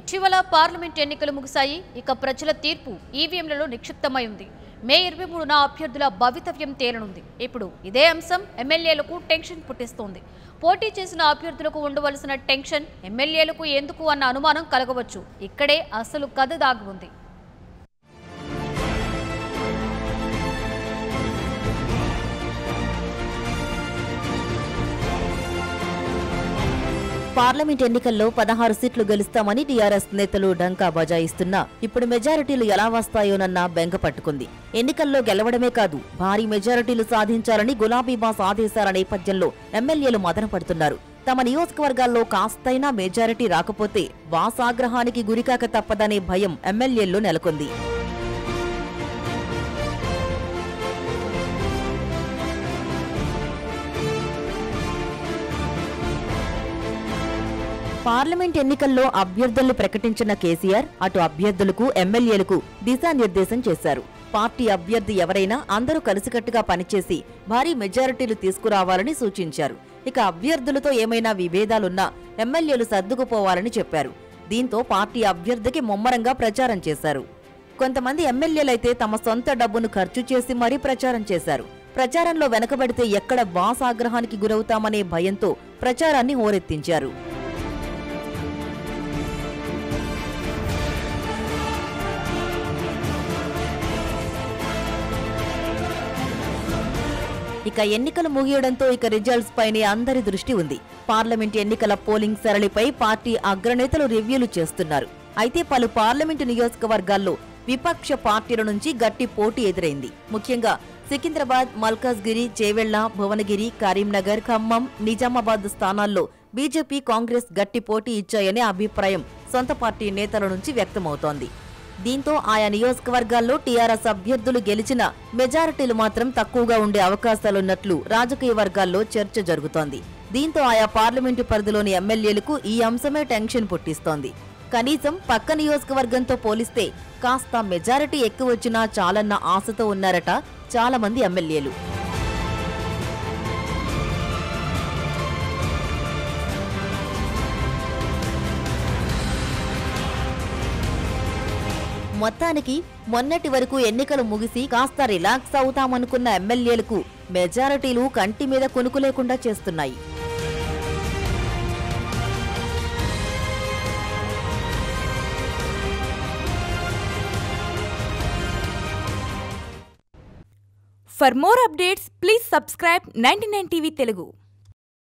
ఇటీవల పార్లమెంట్ ఎన్నికలు ముగిశాయి. ఇక ప్రజల తీర్పు ఈవీఎంలలో నిక్షిప్తమై ఉంది. మే 23న అభ్యర్థుల భవితవ్యం తేలనుంది. ఇప్పుడు ఇదే అంశం ఎమ్మెల్యేలకు టెన్షన్ పుట్టిస్తోంది. పోటీ చేసిన అభ్యర్థులకు ఉండవలసిన టెన్షన్ ఎమ్మెల్యేలకు ఎందుకు అన్న అనుమానం కలగవచ్చు. ఇక్కడే అసలు కథ దాగి ఉంది. పార్లమెంట్ ఎన్నికల్లో 16 సీట్లు గెలుస్తామని టీఆర్ఎస్ నేతలు డంకా బజాయిస్తున్నా ఇప్పుడు మెజారిటీలు ఎలా వస్తాయోనన్న బెంగ పట్టుకుంది. ఎన్నికల్లో గెలవడమే కాదు, భారీ మెజారిటీలు సాధించాలని గులాబీ బాస్ ఆదేశాల నేపథ్యంలో ఎమ్మెల్యేలు మదనపడుతున్నారు. తమ నియోజకవర్గాల్లో కాస్తైనా మెజారిటీ రాకపోతే బాస్ ఆగ్రహానికి గురికాక తప్పదనే భయం ఎమ్మెల్యేల్లో నెలకొంది. పార్లమెంట్ ఎన్నికల్లో అభ్యర్థులను ప్రకటించిన కేసీఆర్ అటు అభ్యర్థులకు ఎమ్మెల్యేలకు దిశానిర్దేశం చేశారు. పార్టీ అభ్యర్థి ఎవరైనా అందరూ కలిసికట్టుగా పనిచేసి భారీ మెజారిటీలు తీసుకురావాలని సూచించారు. ఇక అభ్యర్థులతో ఏమైనా విభేదాలున్నా ఎమ్మెల్యేలు సర్దుకుపోవాలని చెప్పారు. దీంతో పార్టీ అభ్యర్థికి ముమ్మరంగా ప్రచారం చేశారు. కొంతమంది ఎమ్మెల్యేలైతే తమ సొంత డబ్బును ఖర్చు చేసి మరీ ప్రచారం చేశారు. ప్రచారంలో వెనకబడితే ఎక్కడ బాస్ ఆగ్రహానికి గురవుతామనే భయంతో ప్రచారాన్ని హోరెత్తించారు. ఇక ఎన్నికలు ముగియడంతో ఇక రిజల్ట్స్ పైనే అందరి దృష్టి ఉంది. పార్లమెంట్ ఎన్నికల పోలింగ్ సరళిపై పార్టీ అగ్రనేతలు రివ్యూలు చేస్తున్నారు. అయితే పలు పార్లమెంటు నియోజకవర్గాల్లో విపక్ష పార్టీల నుంచి గట్టి పోటీ ఎదురైంది. ముఖ్యంగా సికింద్రాబాద్, మల్కాజ్గిరి, చేవెళ్ల, భువనగిరి, కరీంనగర్, ఖమ్మం, నిజామాబాద్ స్థానాల్లో బీజేపీ, కాంగ్రెస్ గట్టి పోటీ ఇచ్చాయనే అభిప్రాయం సొంత పార్టీ నేతల నుంచి వ్యక్తమవుతోంది. దీంతో ఆయా నియోజకవర్గాల్లో టీఆర్ఎస్ అభ్యర్థులు గెలిచిన మెజారిటీలు మాత్రం తక్కువగా ఉండే అవకాశాలున్నట్లు రాజకీయ వర్గాల్లో చర్చ జరుగుతోంది. దీంతో ఆయా పార్లమెంటు పరిధిలోని ఎమ్మెల్యేలకు ఈ అంశమే టెన్షన్ పుట్టిస్తోంది. కనీసం పక్క నియోజకవర్గంతో పోలిస్తే కాస్త మెజారిటీ ఎక్కువొచ్చినా చాలన్న ఆశతో ఉన్నారట చాలా మంది ఎమ్మెల్యేలు. మొత్తానికి మొన్నటి వరకు ఎన్నికలు ముగిసి కాస్త రిలాక్స్ అవుతామనుకున్న ఎమ్మెల్యేలకు మెజారిటీలు కంటి మీద కొనుకు లేకుండా చేస్తున్నాయి. For more updates, please subscribe 99 TV Telugu.